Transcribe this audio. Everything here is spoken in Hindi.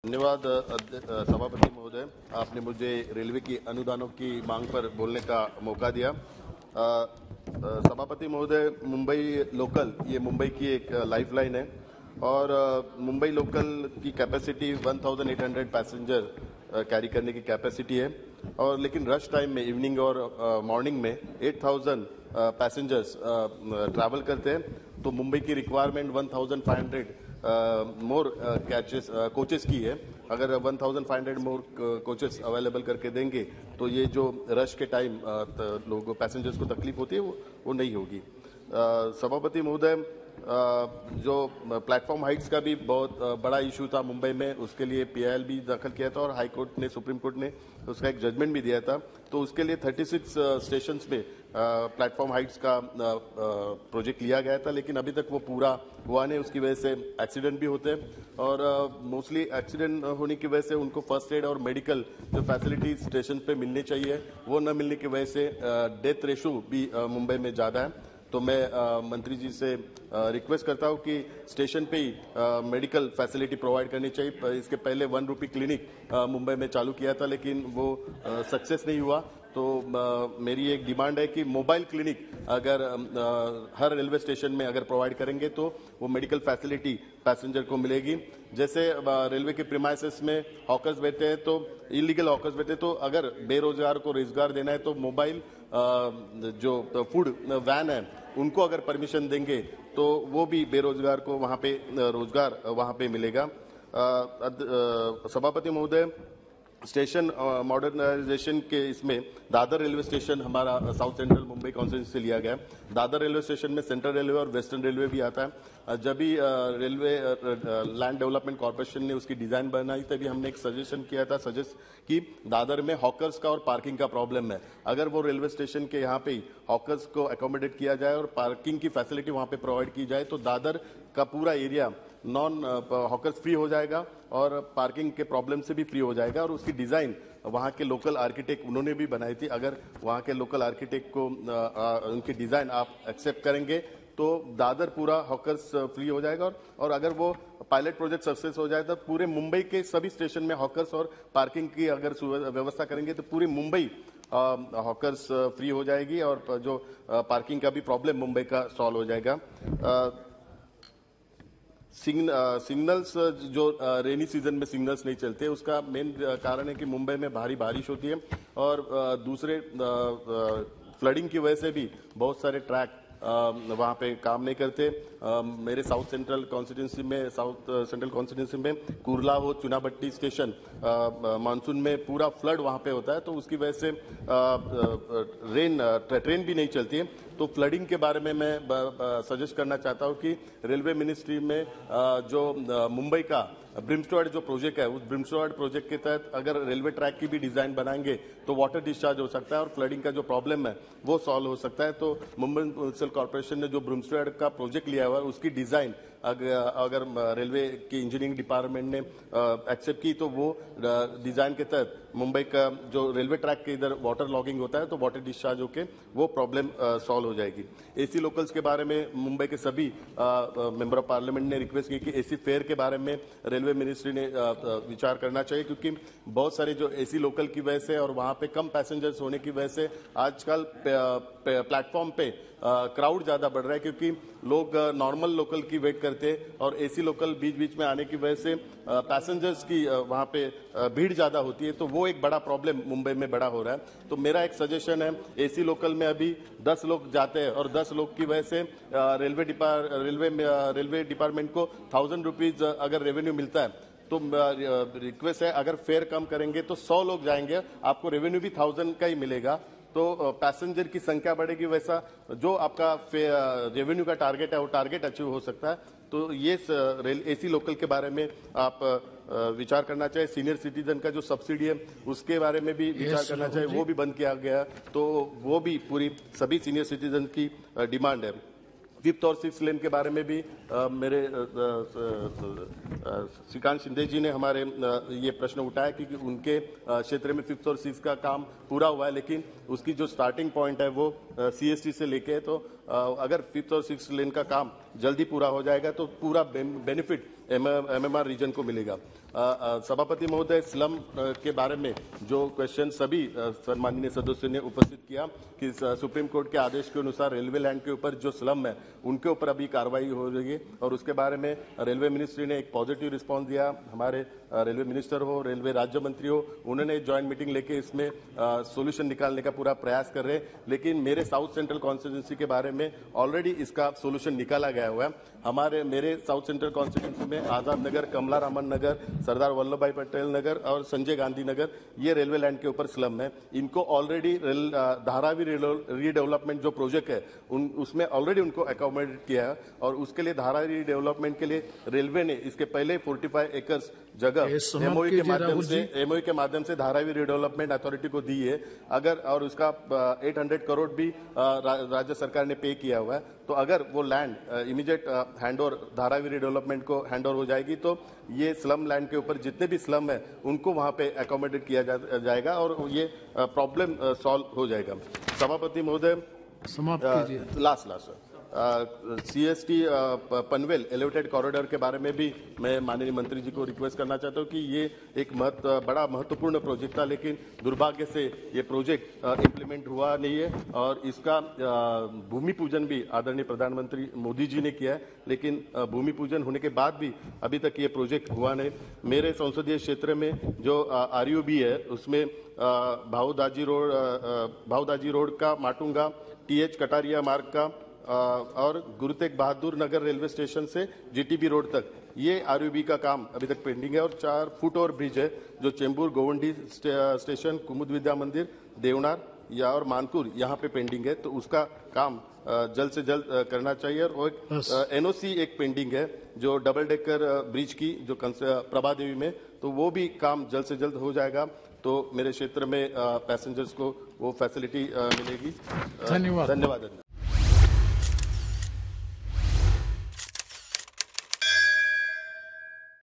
धन्यवाद सभापति महोदय, आपने मुझे रेलवे की अनुदानों की मांग पर बोलने का मौका दिया। सभापति महोदय, मुंबई लोकल ये मुंबई की एक लाइफलाइन है और मुंबई लोकल की कैपेसिटी 1800 पैसेंजर कैरी करने की कैपेसिटी है और लेकिन रश टाइम में इवनिंग और मॉर्निंग में 8000 पैसेंजर्स ट्रैवल करते हैं। तो मुंबई की रिक्वायरमेंट 1500 मोर कोचेस की है। अगर 1500 मोर कोचेस अवेलेबल करके देंगे तो ये जो रश के टाइम लोगों पैसेंजर्स को तकलीफ होती है वो नहीं होगी। सभापति महोदय, जो प्लेटफॉर्म हाइट्स का भी बहुत बड़ा इशू था मुंबई में, उसके लिए पीआईएल भी दाखिल किया था और हाई कोर्ट ने, सुप्रीम कोर्ट ने उसका एक जजमेंट भी दिया था। तो उसके लिए 36 स्टेशंस में प्लेटफॉर्म हाइट्स का प्रोजेक्ट लिया गया था, लेकिन अभी तक वो पूरा हुआ नहीं। उसकी वजह से एक्सीडेंट भी होते हैं और मोस्टली एक्सीडेंट होने की वजह से उनको फर्स्ट एड और मेडिकल जो फैसिलिटी स्टेशन पे मिलनी चाहिए वो न मिलने की वजह से डेथ रेशो भी मुंबई में ज़्यादा है। तो मैं मंत्री जी से रिक्वेस्ट करता हूं कि स्टेशन पे ही मेडिकल फैसिलिटी प्रोवाइड करनी चाहिए। इसके पहले 1 रुपी क्लिनिक मुंबई में चालू किया था, लेकिन वो सक्सेस नहीं हुआ। तो मेरी एक डिमांड है कि मोबाइल क्लिनिक अगर हर रेलवे स्टेशन में अगर प्रोवाइड करेंगे तो वो मेडिकल फैसिलिटी पैसेंजर को मिलेगी। जैसे रेलवे के प्रीमाइसेस में हॉकर्स बैठे हैं, तो इलीगल हॉकर्स बैठे हैं, तो अगर बेरोजगार को रोजगार देना है तो मोबाइल जो फूड वैन है उनको अगर परमिशन देंगे तो वो भी बेरोजगार को वहां पे रोजगार वहां पे मिलेगा। सभापति महोदय, स्टेशन मॉडर्नाइजेशन के इसमें दादर रेलवे स्टेशन हमारा साउथ सेंट्रल मुंबई कॉन्स्टिट्यूंसी से लिया गया। दादर रेलवे स्टेशन में सेंट्रल रेलवे और वेस्टर्न रेलवे भी आता है। जब भी रेलवे लैंड डेवलपमेंट कॉर्पोरेशन ने उसकी डिजाइन बनाई तभी हमने एक सजेशन किया था कि दादर में हॉकर्स का और पार्किंग का प्रॉब्लम है। अगर वो रेलवे स्टेशन के यहाँ पे हॉकर्स को अकोमोडेट किया जाए और पार्किंग की फैसिलिटी वहां पे प्रोवाइड की जाए तो दादर का पूरा एरिया नॉन हॉकर्स फ्री हो जाएगा और पार्किंग के प्रॉब्लम से भी फ्री हो जाएगा। और उसकी डिजाइन वहां के लोकल आर्किटेक्ट उन्होंने भी बनाई थी। अगर वहां के लोकल आर्किटेक्ट को उनकी डिजाइन आप एक्सेप्ट करेंगे तो दादर पूरा हॉकर्स फ्री हो जाएगा। और अगर वो पायलट प्रोजेक्ट सक्सेस हो जाए तो पूरे मुंबई के सभी स्टेशन में हॉकर्स और पार्किंग की अगर व्यवस्था करेंगे तो पूरी मुंबई हॉकर्स फ्री हो जाएगी और जो पार्किंग का भी प्रॉब्लम मुंबई का सॉल्व हो जाएगा। सिग्नल्स जो रेनी सीजन में सिग्नल्स नहीं चलते, उसका मेन कारण है कि मुंबई में भारी बारिश होती है और दूसरे फ्लडिंग की वजह से भी बहुत सारे ट्रैक वहां पे काम नहीं करते। मेरे साउथ सेंट्रल कॉन्स्टिट्यूंसी में कुर्ला हो चुनाभट्टी स्टेशन मानसून में पूरा फ्लड वहां पे होता है, तो उसकी वजह से ट्रेन भी नहीं चलती है। तो फ्लडिंग के बारे में मैं सजेस्ट करना चाहता हूं कि रेलवे मिनिस्ट्री में जो मुंबई का ब्रिमस्टर्ड जो प्रोजेक्ट है, उस ब्रिमस्टर्ड प्रोजेक्ट के तहत अगर रेलवे ट्रैक की भी डिजाइन बनाएंगे तो वाटर डिस्चार्ज हो सकता है और फ्लडिंग का जो प्रॉब्लम है वो सॉल्व हो सकता है। तो मुंबई म्युनिसिपल कॉर्पोरेशन ने जो ब्रिमस्टर्ड का प्रोजेक्ट लिया हुआ है उसकी डिजाइन अगर रेलवे की इंजीनियरिंग डिपार्टमेंट ने एक्सेप्ट की तो वो डिजाइन के तहत मुंबई का जो रेलवे ट्रैक के इधर वाटर लॉगिंग होता है तो वाटर डिस्चार्ज होके वो प्रॉब्लम सॉल्व हो जाएगी। एसी लोकल्स के बारे में मुंबई के सभी मेंबर ऑफ पार्लियामेंट ने रिक्वेस्ट की कि एसी फेयर के बारे में रेलवे मिनिस्ट्री ने विचार करना चाहिए, क्योंकि बहुत सारे जो एसी लोकल की वजह से और वहां पे कम पैसेंजर्स होने की वजह से आजकल प्लेटफॉर्म पे क्राउड ज्यादा बढ़ रहा है, क्योंकि लोग नॉर्मल लोकल की वेट करते हैं और एसी लोकल बीच बीच में आने की वजह से पैसेंजर्स की वहां पे भीड़ ज्यादा होती है। तो वो एक बड़ा प्रॉब्लम मुंबई में बड़ा हो रहा है। तो मेरा एक सजेशन है, एसी लोकल में अभी 10 लोग जाते हैं और 10 लोग की वजह से रेलवे डिपार्टमेंट को 1000 रुपीज अगर रेवेन्यू मिलता है तो रिक्वेस्ट है अगर फेयर कम करेंगे तो 100 लोग जाएंगे, आपको रेवेन्यू भी 1000 का ही मिलेगा। तो पैसेंजर की संख्या बढ़ेगी, वैसा जो आपका रेवेन्यू का टारगेट है वो टारगेट अचीव हो सकता है। तो ये एसी लोकल के बारे में आप विचार करना चाहिए। सीनियर सिटीजन का जो सब्सिडी है उसके बारे में भी विचार करना चाहिए, वो भी बंद किया गया, तो वो भी पूरी सभी सीनियर सिटीजन की डिमांड है। 5th और 6th लेन के बारे में भी मेरे श्रीकांत शिंदे जी ने हमारे ये प्रश्न उठाया कि उनके क्षेत्र में 5th और 6th का काम पूरा हुआ है, लेकिन उसकी जो स्टार्टिंग पॉइंट है वो CST से लेके है। तो अगर 5th और 6th लेन का काम जल्दी पूरा हो जाएगा तो पूरा बेनिफिट MMR रीजन को मिलेगा। सभापति महोदय, स्लम के बारे में जो क्वेश्चन सभी सम्माननीय सदस्यों ने उपस्थित किया कि सुप्रीम कोर्ट के आदेश के अनुसार रेलवे लैंड के ऊपर जो स्लम है उनके ऊपर अभी कार्रवाई हो रही है और उसके बारे में रेलवे मिनिस्ट्री ने एक पॉजिटिव रिस्पांस दिया। हमारे रेलवे मिनिस्टर हो, रेलवे राज्य मंत्री हो, उन्होंने ज्वाइंट मीटिंग लेके इसमें सोल्यूशन निकालने का पूरा प्रयास कर रहे हैं। लेकिन मेरे साउथ सेंट्रल कॉन्स्टिट्यूंसी के बारे में ऑलरेडी इसका सोल्यूशन निकाला गया हुआ है। मेरे साउथ सेंट्रल कॉन्स्टिट्यूंसी में आजाद नगर, कमला रामन नगर, सरदार वल्लभ भाई पटेल नगर और संजय गांधी नगर, ये रेलवे लैंड के ऊपर स्लम है। इनको ऑलरेडी धारावी रीडेवलपमेंट जो प्रोजेक्ट है उसमें ऑलरेडी उनको अकोमोडेट किया है और उसके लिए धारावी रीडेवलपमेंट के लिए रेलवे ने इसके पहले 45 एकर्स जगह एमओयू के माध्यम से धारावी रीडेवलपमेंट अथॉरिटी को दी है। अगर और उसका 800 करोड़ भी राज्य सरकार ने पे किया हुआ है। तो अगर वो land immediate handover Dharavi redevelopment को हैंडओवर हो जाएगी तो ये स्लम लैंड के ऊपर जितने भी स्लम है उनको वहां पे अकोमोडेट किया जाएगा और ये प्रॉब्लम सॉल्व हो जाएगा। सभापति महोदय, समाप्त कीजिए। Last CST Panvel elevated corridor के बारे में भी मैं माननीय मंत्री जी को रिक्वेस्ट करना चाहता हूं कि ये एक बड़ा महत्वपूर्ण प्रोजेक्ट था, लेकिन दुर्भाग्य से ये प्रोजेक्ट इम्प्लीमेंट हुआ नहीं है और इसका भूमि पूजन भी आदरणीय प्रधानमंत्री मोदी जी ने किया है, लेकिन भूमि पूजन होने के बाद भी अभी तक ये प्रोजेक्ट हुआ नहीं। मेरे संसदीय क्षेत्र में जो RUB है उसमें भाऊदाजी रोड का माटुंगा, TH कटारिया मार्ग का और गुरु तेग बहादुर नगर रेलवे स्टेशन से GTB रोड तक ये RUB का काम अभी तक पेंडिंग है और 4 फुट ओवर ब्रिज है जो चेंबूर गोवंडी स्टेशन, कुमुद विद्या मंदिर, देवनार या और मानपुर यहाँ पे पेंडिंग है। तो उसका काम जल्द से जल्द करना चाहिए। और NOC एक पेंडिंग है जो डबल डेकर ब्रिज की जो प्रभा देवी में, तो वो भी काम जल्द से जल्द हो जाएगा तो मेरे क्षेत्र में पैसेंजर्स को वो फैसिलिटी मिलेगी। धन्यवाद।